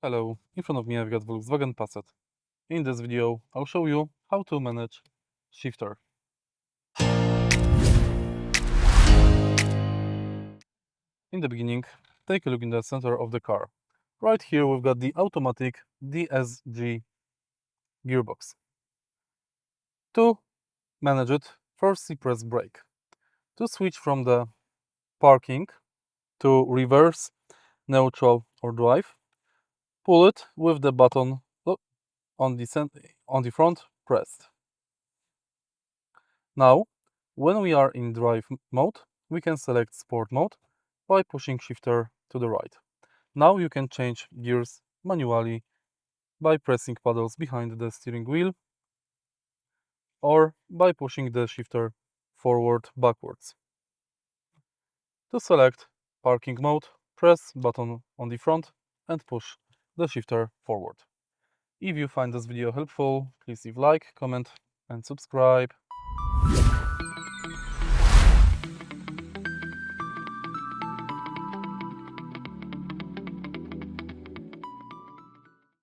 Hello, in front of me I've got Volkswagen Passat. In this video I'll show you how to manage shifter. In the beginning, take a look in the center of the car. Right here we've got the automatic DSG gearbox. To manage it, first press brake. To switch from the parking to reverse, neutral or drive, pull it with the button on the front pressed. Now, when we are in drive mode, we can select sport mode by pushing shifter to the right. Now you can change gears manually by pressing paddles behind the steering wheel or by pushing the shifter forward backwards. To select parking mode, press button on the front and push the shifter forward. If you find this video helpful, please leave like, comment and subscribe.